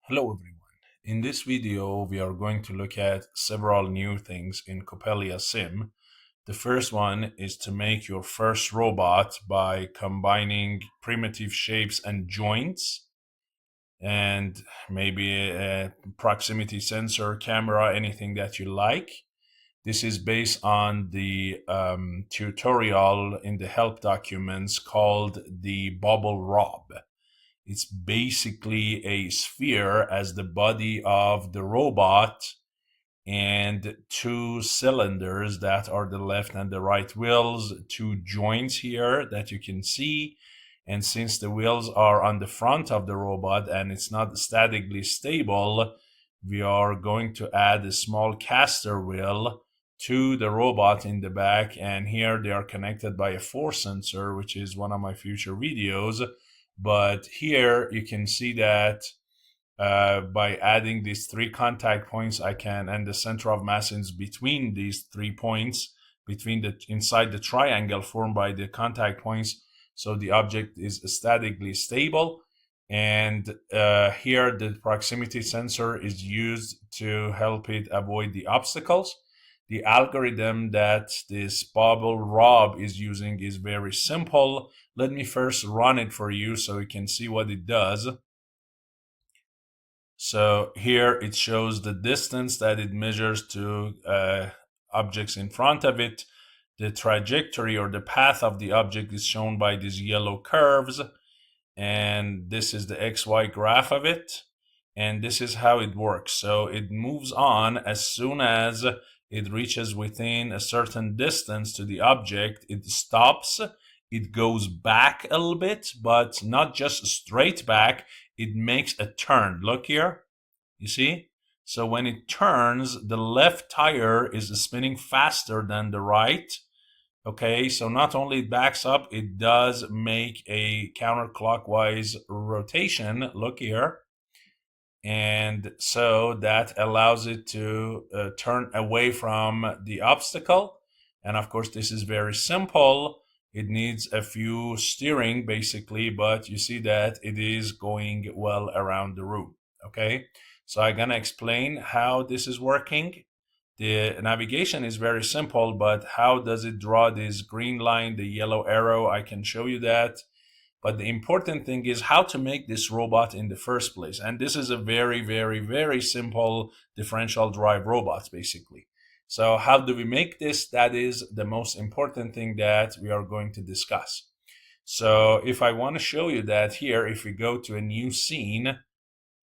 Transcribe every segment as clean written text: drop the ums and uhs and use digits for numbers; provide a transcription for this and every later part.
Hello everyone. In this video, we are going to look at several new things in CoppeliaSim. The first one is to make your first robot by combining primitive shapes and joints and maybe a proximity sensor, camera, anything that you like. This is based on the tutorial in the help documents called the bubble rob. It's basically a sphere as the body of the robot and two cylinders that are the left and the right wheels, two joints here that you can see. And since the wheels are on the front of the robot and it's not statically stable, we are going to add a small caster wheel to the robot in the back. And here they are connected by a force sensor, which is one of my future videos. But here you can see that by adding these three contact points, and the center of mass is between these 3 points, inside the triangle formed by the contact points. So the object is statically stable. And here the proximity sensor is used to help it avoid the obstacles. The algorithm that this bubble rob is using is very simple. Let me first run it for you so you can see what it does. So here it shows the distance that it measures to objects in front of it. The trajectory or the path of the object is shown by these yellow curves. And this is the XY graph of it. And this is how it works. So it moves on as soon as it reaches within a certain distance to the object. It stops. It goes back a little bit, but not just straight back. It makes a turn. Look here. You see? So when it turns, the left tire is spinning faster than the right. Okay, so not only it backs up, it does make a counterclockwise rotation. Look here. And so that allows it to turn away from the obstacle. And of course, this is very simple. It needs a few steering basically, but you see that it is going well around the room. Okay, so I'm gonna explain how this is working. The navigation is very simple, but how does it draw this green line, the yellow arrow? I can show you that. But the important thing is how to make this robot in the first place. And this is a very, very, very simple differential drive robot, basically. So how do we make this? That is the most important thing that we are going to discuss. So if I want to show you that here, if we go to a new scene,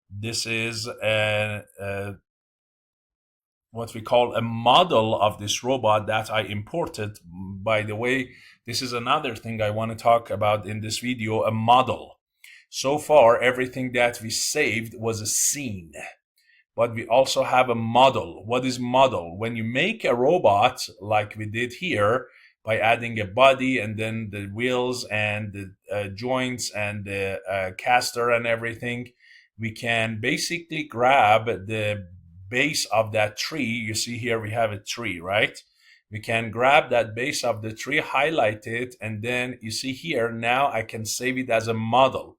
this is what we call a model of this robot that I imported. By the way, this is another thing I want to talk about in this video, a model. So far, everything that we saved was a scene, but we also have a model. What is model? When you make a robot like we did here, by adding a body and then the wheels and the joints and the caster and everything, we can basically grab the base of that tree. You see here we have a tree, right? We can grab that base of the tree, highlight it, and then you see here now I can save it as a model.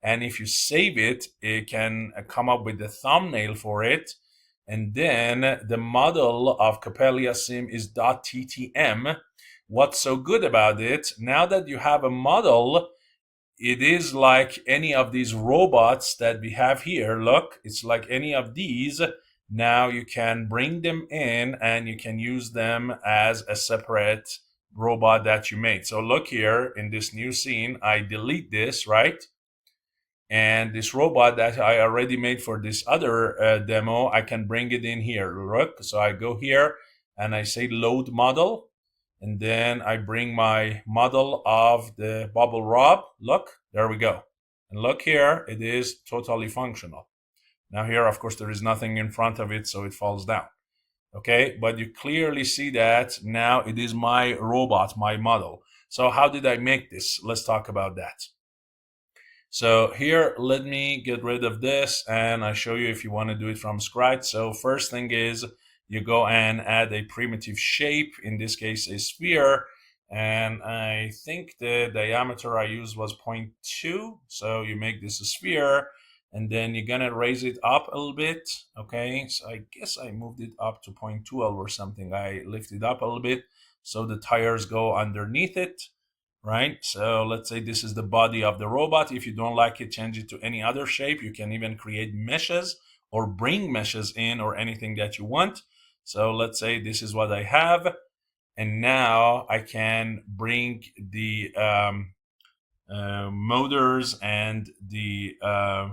And if you save it, it can come up with the thumbnail for it. And then the model of CoppeliaSim is .ttm. What's so good about it? Now that you have a model, it is like any of these robots that we have here. Look, it's like any of these. Now you can bring them in and you can use them as a separate robot that you made. So look here in this new scene, I delete this, right? And this robot that I already made for this other demo, I can bring it in here. Look, so I go here and I say load model. And then I bring my model of the bubble rob. Look, there we go. And look here, it is totally functional. Now here, of course, there is nothing in front of it, so it falls down. Okay, but you clearly see that now it is my robot, my model. So how did I make this? Let's talk about that. So here, let me get rid of this and I show you if you want to do it from scratch. So first thing is you go and add a primitive shape, in this case a sphere, and I think the diameter I used was 0.2. So you make this a sphere. and then you're gonna raise it up a little bit. Okay, so I guess I moved it up to 0.12 or something. I lift it up a little bit so the tires go underneath it, right? So let's say this is the body of the robot. If you don't like it, change it to any other shape. You can even create meshes or bring meshes in or anything that you want. So let's say this is what I have, and now I can bring the motors and the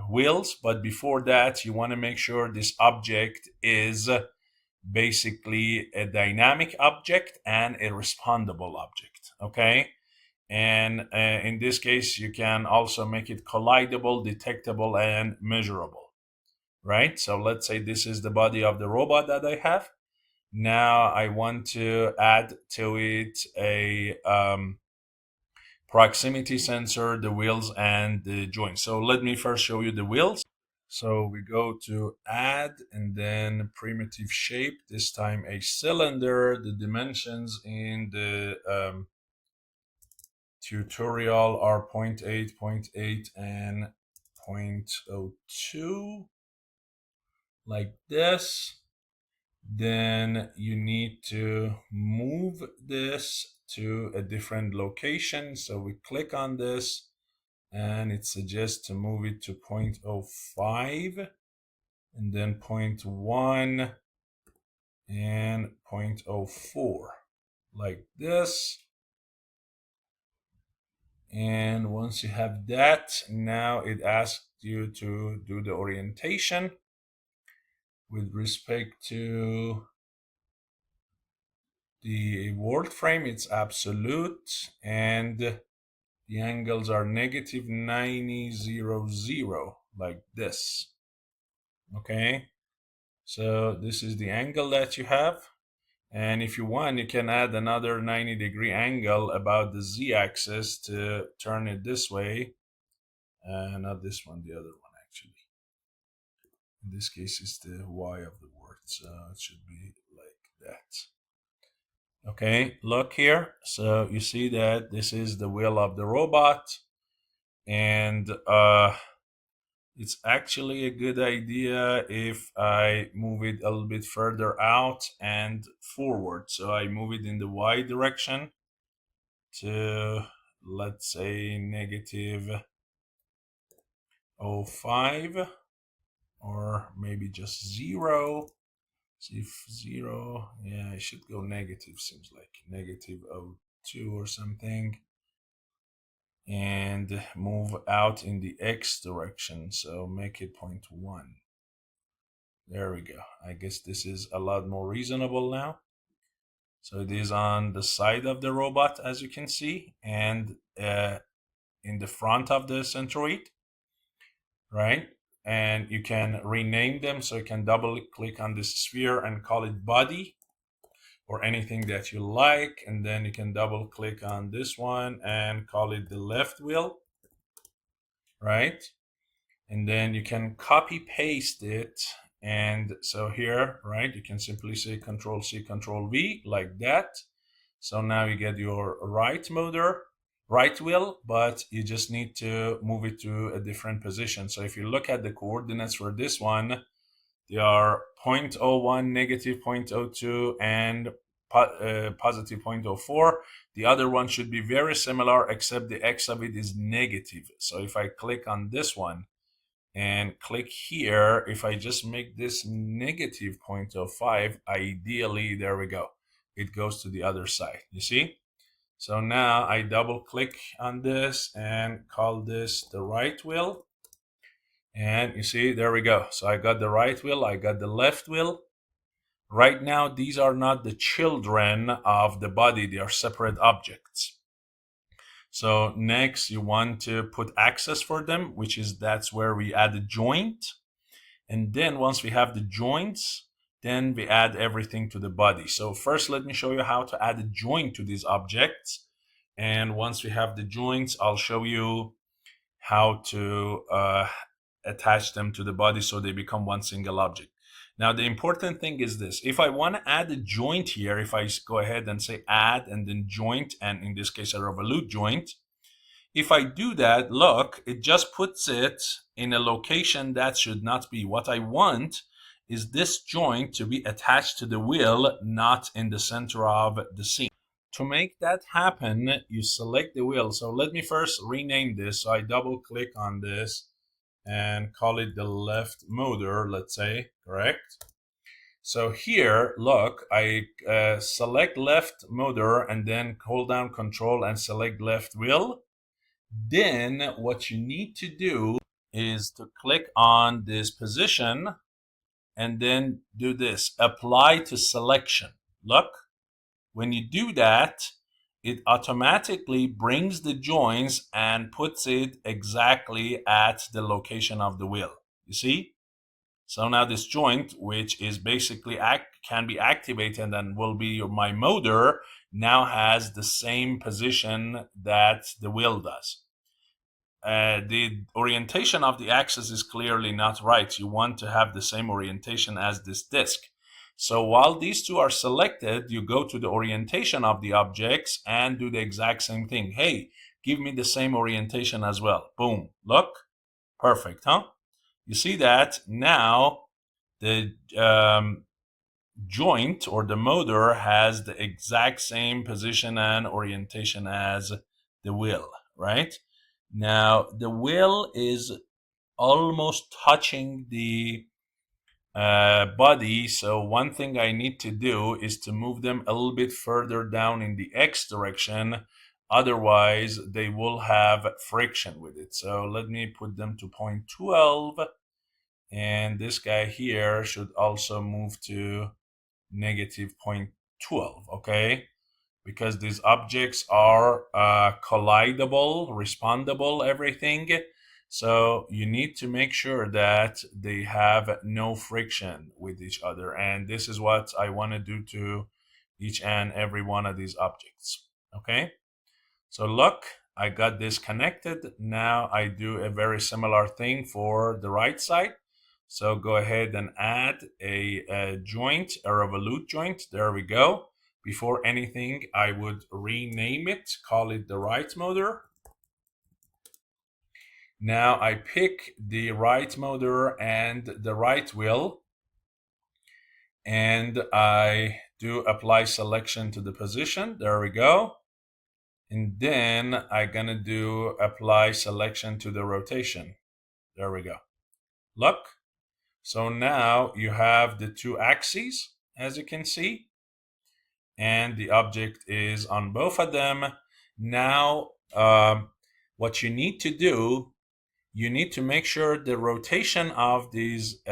wheels. But before that, you want to make sure this object is basically a dynamic object and a respondable object. Okay, and in this case you can also make it collidable, detectable, and measurable, right? So let's say this is the body of the robot that I have. Now I want to add to it a proximity sensor, the wheels, and the joints. So let me first show you the wheels. So we go to add and then primitive shape, this time a cylinder. The dimensions in the tutorial are 0.8, 0.8, and 0.02, like this. Then you need to move this to a different location. So we click on this and it suggests to move it to 0.05 and then 0.1 and 0.04, like this. And once you have that, now it asks you to do the orientation with respect to the word frame. It's absolute, and the angles are negative 90, 0, 0, like this. Okay, so this is the angle that you have. And if you want, you can add another 90-degree angle about the z-axis to turn it this way. Not this one, the other one actually. In this case, it's the y of the word, so it should be like that. Okay, look here. So you see that this is the wheel of the robot, and it's actually a good idea if I move it a little bit further out and forward. So I move it in the y direction to, let's say, negative 0.05, or maybe just 0. See if 0, yeah, I should go negative, seems like negative 0.02 or something, and move out in the x direction, so make it 0.1. There we go. I guess this is a lot more reasonable now. So it is on the side of the robot, as you can see, and in the front of the centroid, right? And you can rename them, so you can double click on this sphere and call it body or anything that you like, and then you can double click on this one and call it the left wheel, right? And then you can copy paste it, and so here, right, you can simply say Control C, Control V, like that. So now you get your right wheel, but you just need to move it to a different position. So if you look at the coordinates for this one, they are 0.01, negative 0.02, and positive 0.04. The other one should be very similar, except the x of it is negative. So if I click on this one and click here, if I just make this negative 0.05, ideally, there we go, it goes to the other side. You see? So now I double click on this and call this the right wheel. And you see, there we go. So I got the right wheel, I got the left wheel. Right now, these are not the children of the body, they are separate objects. So next, you want to put access for them, which is, that's where we add a joint. And then once we have the joints, then we add everything to the body. So first, let me show you how to add a joint to these objects. And once we have the joints, I'll show you how to attach them to the body so they become one single object. Now, the important thing is this. If I want to add a joint here, if I go ahead and say add and then joint, and in this case, a revolute joint, If I do that, look, it just puts it in a location that should not be. What I want is this joint to be attached to the wheel, not in the center of the seam. To make that happen, you select the wheel. So let me first rename this. So I double click on this and call it the left motor, let's say, correct? So here, look, I select left motor and then hold down control and select left wheel. Then what you need to do is to click on this position and then do this, apply to selection. Look, when you do that, it automatically brings the joints and puts it exactly at the location of the wheel. You see? So now this joint, which is basically can be activated and will be my motor, now has the same position that the wheel does. The orientation of the axis is clearly not right. You want to have the same orientation as this disc. So while these two are selected, you go to the orientation of the objects and do the exact same thing. Hey, give me the same orientation as well. Boom. Look. Perfect, huh? You see that now the joint or the motor has the exact same position and orientation as the wheel, right? Now the wheel is almost touching the body, so one thing I need to do is to move them a little bit further down in the X direction. Otherwise, they will have friction with it. So let me put them to point 12. And this guy here should also move to negative 0.12, okay? Because these objects are collidable, respondable, everything. So you need to make sure that they have no friction with each other. And this is what I want to do to each and every one of these objects, okay? So look, I got this connected. Now I do a very similar thing for the right side. So go ahead and add a joint, a revolute joint. There we go. Before anything, I would rename it, call it the right motor. Now I pick the right motor and the right wheel, and I do apply selection to the position. There we go. And then I'm gonna do apply selection to the rotation. There we go. Look. So now you have the two axes, as you can see, and the object is on both of them. Now, what you need to do, you need to make sure the rotation of these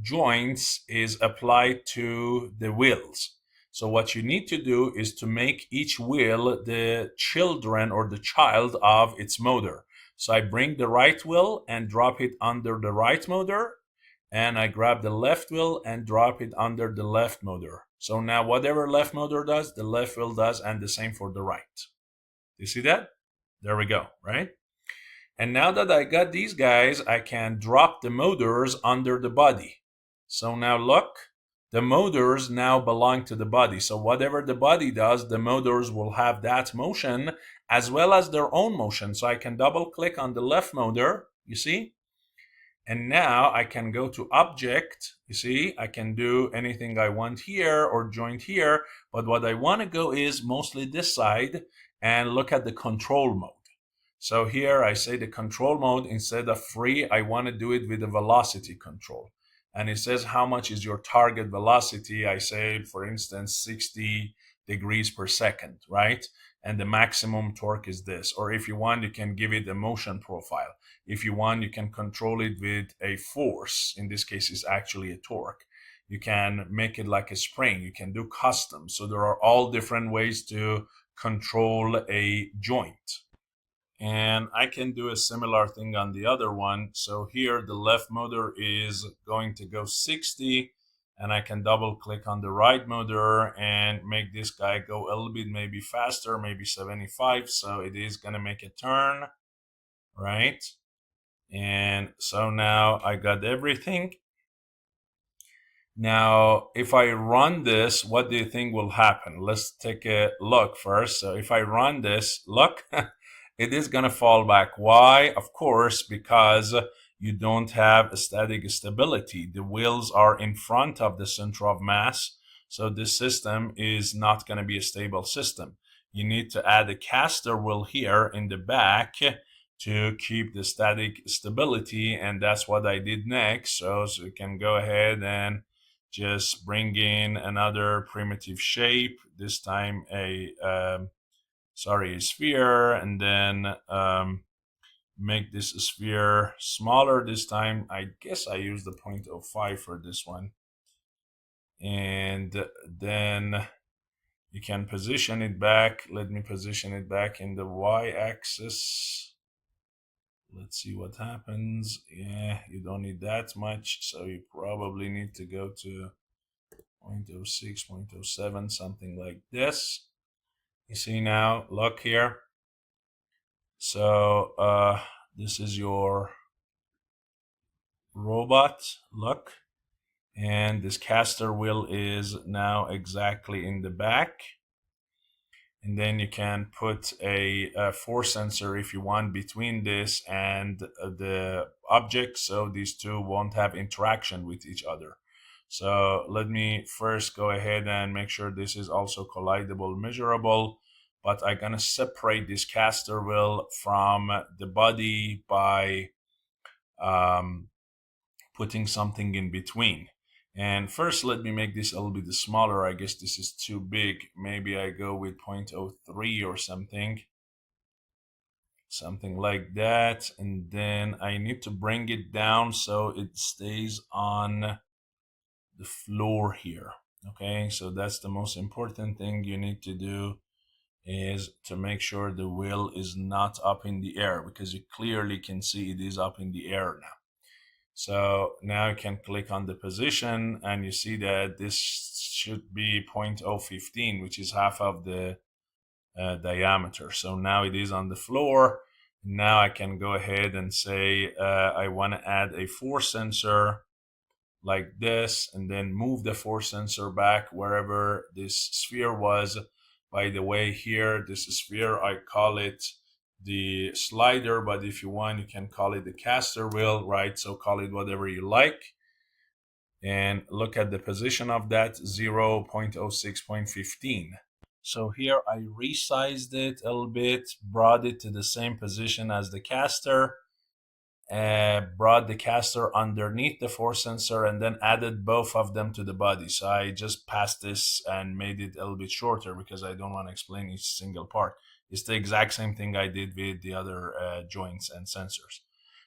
joints is applied to the wheels. So what you need to do is to make each wheel the children or the child of its motor. So I bring the right wheel and drop it under the right motor, and I grab the left wheel and drop it under the left motor. So now whatever left motor does, the left wheel does, and the same for the right. You see that? There we go, right? And now that I got these guys, I can drop the motors under the body. So now look, the motors now belong to the body. So whatever the body does, the motors will have that motion as well as their own motion. So I can double click on the left motor, you see? And now I can go to object, you see? I can do anything I want here or joint here, but what I want to go is mostly this side and look at the control mode. So here I say the control mode, instead of free, I want to do it with the velocity control. And it says how much is your target velocity. I say, for instance, 60 degrees per second, right? And the maximum torque is this. Or if you want, you can give it a motion profile. If you want, you can control it with a force. In this case, it's actually a torque. You can make it like a spring. You can do custom. So there are all different ways to control a joint. And I can do a similar thing on the other one. So here the left motor is going to go 60, and I can double click on the right motor and make this guy go a little bit maybe faster, maybe 75. So it is going to make a turn, right? And so now I got everything. Now, if I run this, what do you think will happen? Let's take a look first. So if I run this, look, it is going to fall back. Why? Of course, because you don't have a static stability. The wheels are in front of the center of mass, so this system is not going to be a stable system. You need to add a caster wheel here in the back to keep the static stability, and that's what I did next. So you can go ahead and just bring in another primitive shape, this time a sphere, and then make this sphere smaller this time. I guess I used the 0.05 for this one. And then you can position it back. Let me position it back in the y-axis. Let's see what happens. Yeah, you don't need that much, so you probably need to go to 0.06, 0.07, something like this. You see now, look here. So this is your robot, look. And this caster wheel is now exactly in the back. And then you can put a force sensor if you want between this and the object, so these two won't have interaction with each other. So let me first go ahead and make sure this is also collidable measurable, but I'm gonna separate this caster wheel from the body by putting something in between. And first, let me make this a little bit smaller. I guess this is too big. Maybe I go with 0.03 or something like that. And then I need to bring it down so it stays on the floor here. Okay, so that's the most important thing you need to do, is to make sure the wheel is not up in the air, because you clearly can see it is up in the air now. So now you can click on the position and you see that this should be 0.015, which is half of the diameter. So now it is on the floor. Now I can go ahead and say I want to add a force sensor like this, and then move the force sensor back wherever this sphere was. By the way, here, this sphere, I call it the slider, but if you want, you can call it the caster wheel, right? So call it whatever you like. And look at the position of that, 0.06.15. So here I resized it a little bit, brought it to the same position as the caster, brought the caster underneath the force sensor, and then added both of them to the body. So I just passed this and made it a little bit shorter because I don't want to explain each single part. It's the exact same thing I did with the other joints and sensors.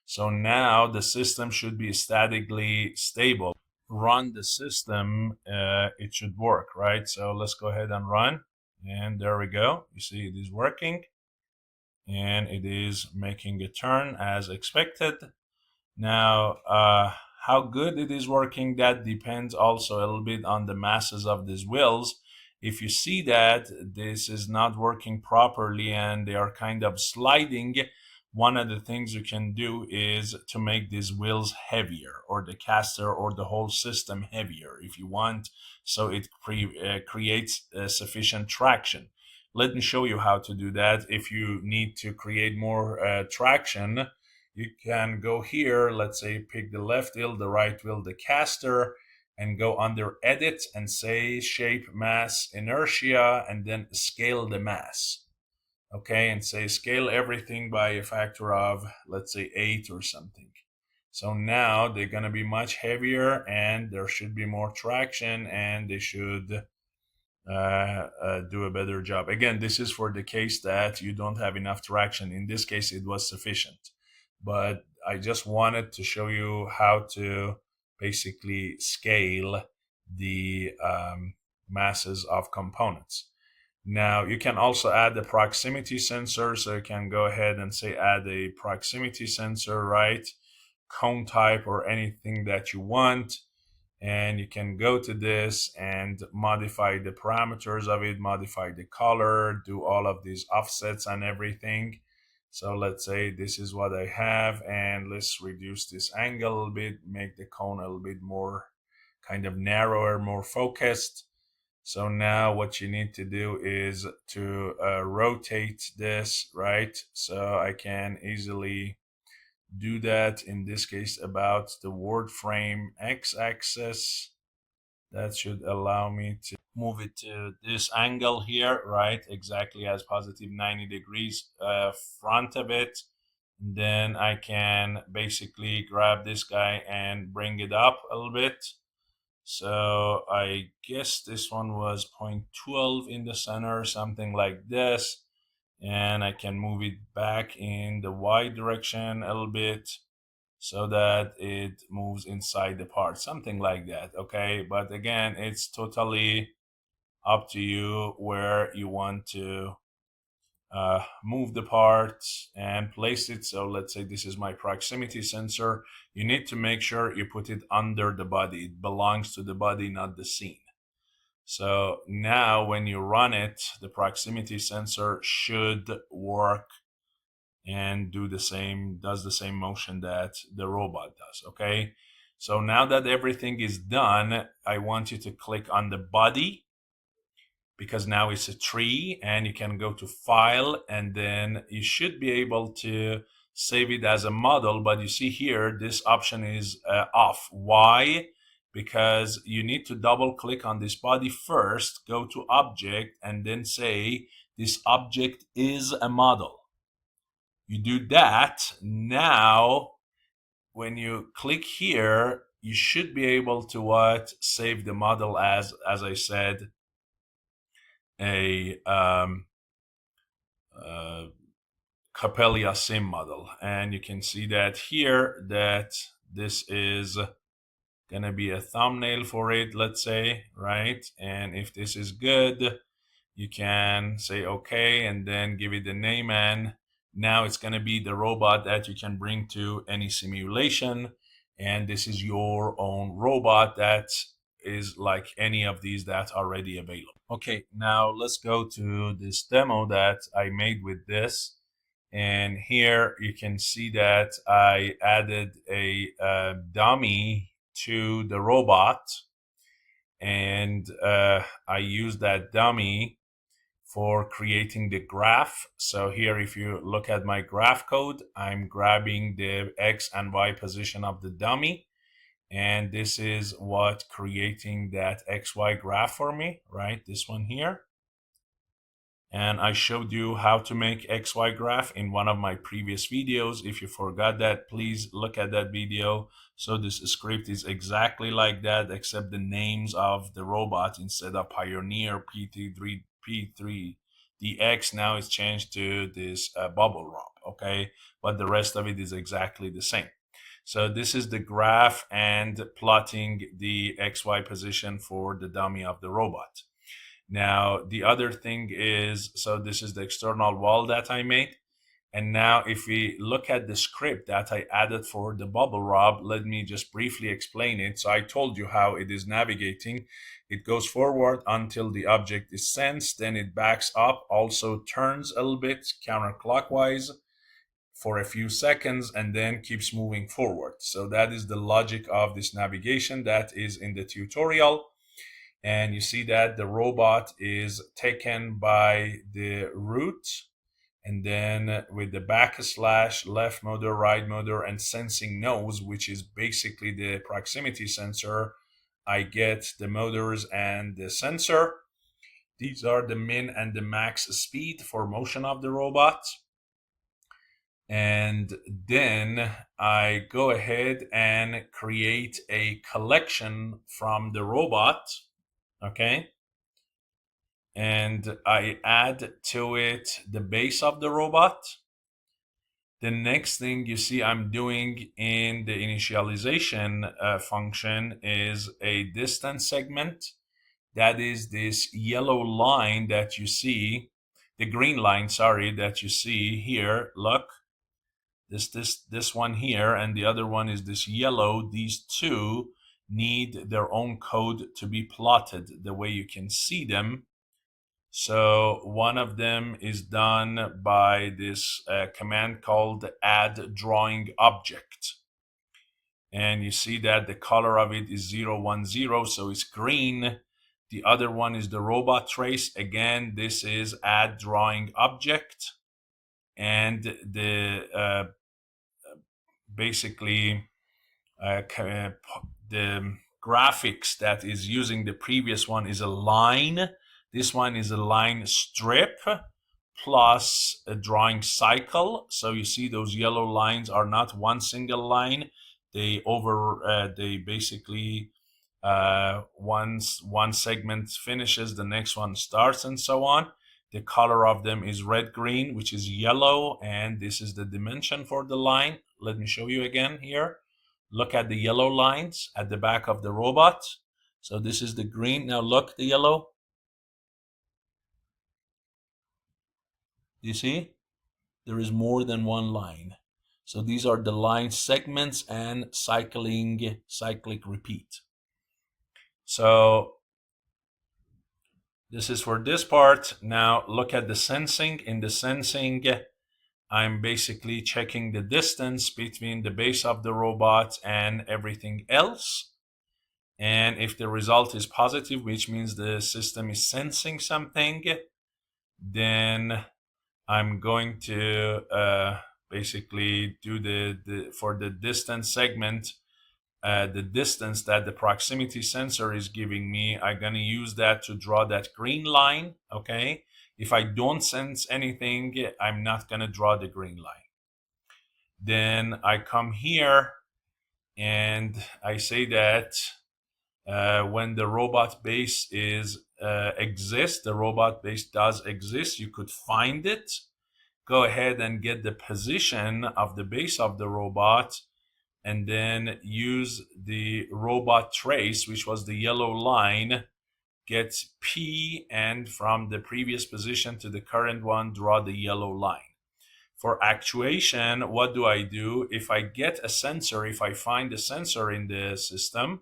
So now the system should be statically stable. Run the system, it should work, right? So let's go ahead and run. And there we go. You see it is working. And it is making a turn as expected. Now, how good it is working, that depends also a little bit on the masses of these wheels. If you see that this is not working properly and they are kind of sliding, one of the things you can do is to make these wheels heavier, or the caster or the whole system heavier if you want, so it creates sufficient traction. Let me show you how to do that. If you need to create more traction, you can go here, let's say pick the left wheel, the right wheel, the caster, and go under edit and say shape, mass, inertia, and then scale the mass. Okay, and say scale everything by a factor of, let's say 8 or something. So now they're going to be much heavier and there should be more traction, and they should do a better job. Again, this is for the case that you don't have enough traction. In this case, it was sufficient. But I just wanted to show you how to basically scale the masses of components. Now, you can also add the proximity sensor. So you can go ahead and say add a proximity sensor, right? Cone type or anything that you want. And you can go to this and modify the parameters of it, modify the color, do all of these offsets and everything. So let's say this is what I have, and let's reduce this angle a little bit, make the cone a little bit more kind of narrower, more focused. So now what you need to do is to rotate this, right? So I can easily do that, in this case about the word frame x-axis. That should allow me to move it to this angle here, right? Exactly as positive 90 degrees front of it. Then I can basically grab this guy and bring it up a little bit. So I guess this one was 0.12 in the center, something like this. And I can move it back in the y direction a little bit so that it moves inside the part, something like that. Okay, but again, it's totally up to you where you want to move the part and place it. So let's say this is my proximity sensor. You need to make sure you put it under the body. It belongs to the body, not the scene. So now when you run it, the proximity sensor should work and does the same motion that the robot does. Okay, so now that everything is done, I want you to click on the body, because now it's a tree, and you can go to file, and then you should be able to save it as a model. But you see here, this option is off. Why? Because you need to double click on this body first, go to object, and then say this object is a model. You do that. Now when you click here, you should be able to save the model as I said, a CoppeliaSim model. And you can see that here, that this is gonna be a thumbnail for it, let's say, right? And if this is good, you can say okay and then give it the name, and now it's going to be the robot that you can bring to any simulation. And this is your own robot that is like any of these that are already available. Okay, now let's go to this demo that I made with this. And here you can see that I added a dummy to the robot, and I used that dummy for creating the graph. So here, if you look at my graph code, I'm grabbing the X and Y position of the dummy. And this is what creating that XY graph for me, right? This one here. And I showed you how to make XY graph in one of my previous videos. If you forgot that, please look at that video. So this script is exactly like that, except the names of the robot, instead of Pioneer P3DX, now it's changed to this bubble wrap, okay? But the rest of it is exactly the same. So this is the graph and plotting the XY position for the dummy of the robot. Now, the other thing is, so this is the external wall that I made. And now if we look at the script that I added for the bubble wrap, let me just briefly explain it. So I told you how it is navigating. It goes forward until the object is sensed, then it backs up, also turns a little bit counterclockwise for a few seconds, and then keeps moving forward. So that is the logic of this navigation that is in the tutorial. And you see that the robot is taken by the root, and then with the backslash left motor, right motor, and sensing nose, which is basically the proximity sensor, I get the motors and the sensor. These are the min and the max speed for motion of the robot. And then I go ahead and create a collection from the robot. Okay, and I add to it the base of the robot. The next thing you see I'm doing in the initialization function is a distance segment. That is this yellow line that you see, the green line, sorry, that you see here. Look, this one here, and the other one is this yellow. These two need their own code to be plotted the way you can see them. So one of them is done by this command called add drawing object. And you see that the color of it is 010, so it's green. The other one is the robot trace. Again, this is add drawing object, and the basically the graphics that is using the previous one is a line. This one is a line strip plus a drawing cycle. So you see those yellow lines are not one single line. They basically once one segment finishes, the next one starts, and so on. The color of them is red, green, which is yellow, and this is the dimension for the line. Let me show you again here. Look at the yellow lines at the back of the robot. So this is the green. Now look, the yellow. You see? There is more than one line. So these are the line segments and cyclic repeat. So this is for this part. Now look at the sensing. In the sensing, I'm basically checking the distance between the base of the robot and everything else. And if the result is positive, which means the system is sensing something, then I'm going to basically do for the distance segment, the distance that the proximity sensor is giving me, I'm going to use that to draw that green line, okay? If I don't sense anything, I'm not going to draw the green line. Then I come here and I say that when the robot base exists, the robot base does exist, you could find it. Go ahead and get the position of the base of the robot, and then use the robot trace, which was the yellow line, get P, and from the previous position to the current one, draw the yellow line. For actuation, what do? If I get a sensor, if I find a sensor in the system,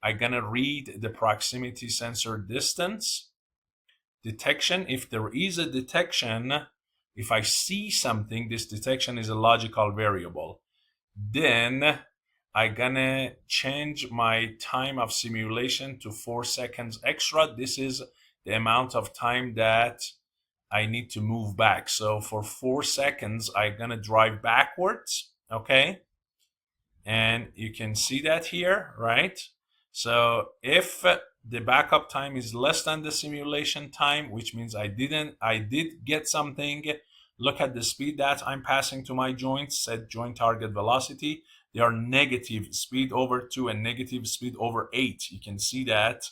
I'm gonna read the proximity sensor distance. Detection, if there is a detection, if I see something, this detection is a logical variable. Then I'm gonna change my time of simulation to 4 seconds extra. This is the amount of time that I need to move back. So for 4 seconds, I'm gonna drive backwards, okay? And you can see that here, right? So if the backup time is less than the simulation time, which means I did get something, look at the speed that I'm passing to my joints, set joint target velocity. They are negative, speed over 2 and negative speed over 8. You can see that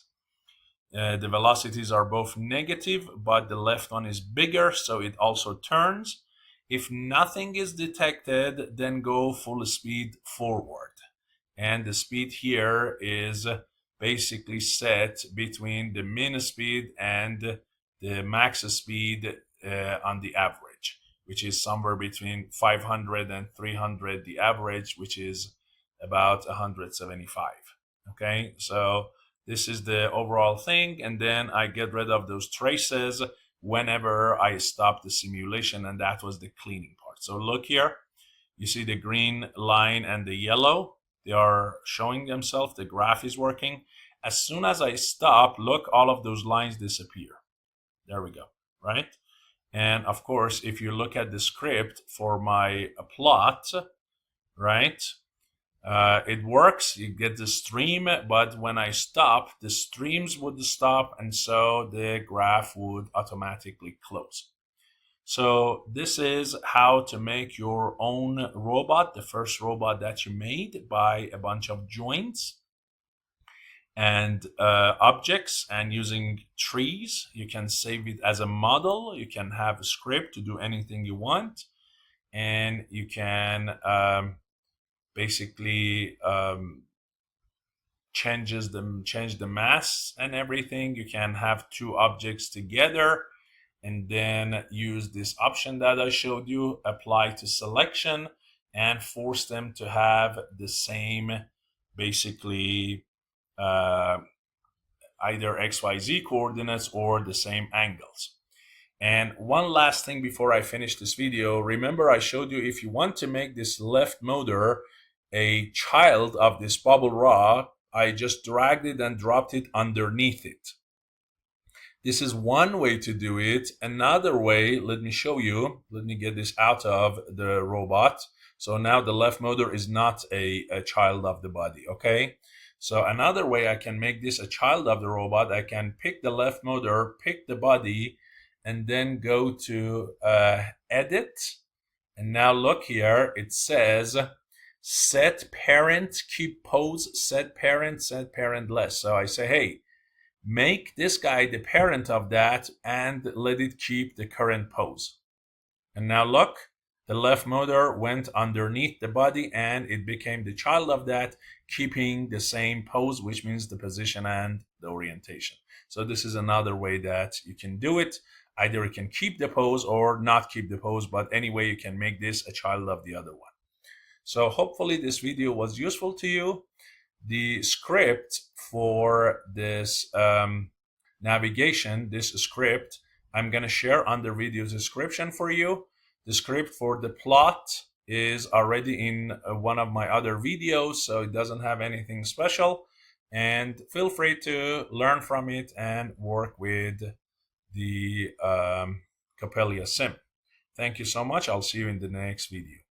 the velocities are both negative, but the left one is bigger, so it also turns. If nothing is detected, then go full speed forward. And the speed here is basically set between the min speed and the max speed on the average, which is somewhere between 500 and 300, the average, which is about 175. Okay, so this is the overall thing, and then I get rid of those traces whenever I stop the simulation, and that was the cleaning part. So look here, you see the green line and the yellow, they are showing themselves, the graph is working. As soon as I stop, look, all of those lines disappear. There we go, right? And of course, if you look at the script for my plot, right, it works, you get the stream, but when I stop, the streams would stop, and so the graph would automatically close. So this is how to make your own robot, the first robot that you made by a bunch of joints and objects, and using trees. You can save it as a model, you can have a script to do anything you want, and you can basically change the mass and everything. You can have two objects together and then use this option that I showed you, apply to selection, and force them to have the same basically either XYZ coordinates or the same angles. And one last thing before I finish this video, remember I showed you if you want to make this left motor a child of this bubble rock, I just dragged it and dropped it underneath it. This is one way to do it. Another way, let me show you. Let me get this out of the robot. So now the left motor is not a child of the body, okay? So another way I can make this a child of the robot, I can pick the left motor, pick the body, and then go to edit. And now look here, it says set parent, keep pose, set parent less. So I say, hey, make this guy the parent of that and let it keep the current pose. And now look, the left motor went underneath the body and it became the child of that, keeping the same pose, which means the position and the orientation. So this is another way that you can do it. Either you can keep the pose or not keep the pose, but anyway, you can make this a child of the other one. So hopefully this video was useful to you. The script for this navigation, this script, I'm going to share under video description for you. The script for the plot is already in one of my other videos, so it doesn't have anything special. And feel free to learn from it and work with the CoppeliaSim. Thank you so much. I'll see you in the next video.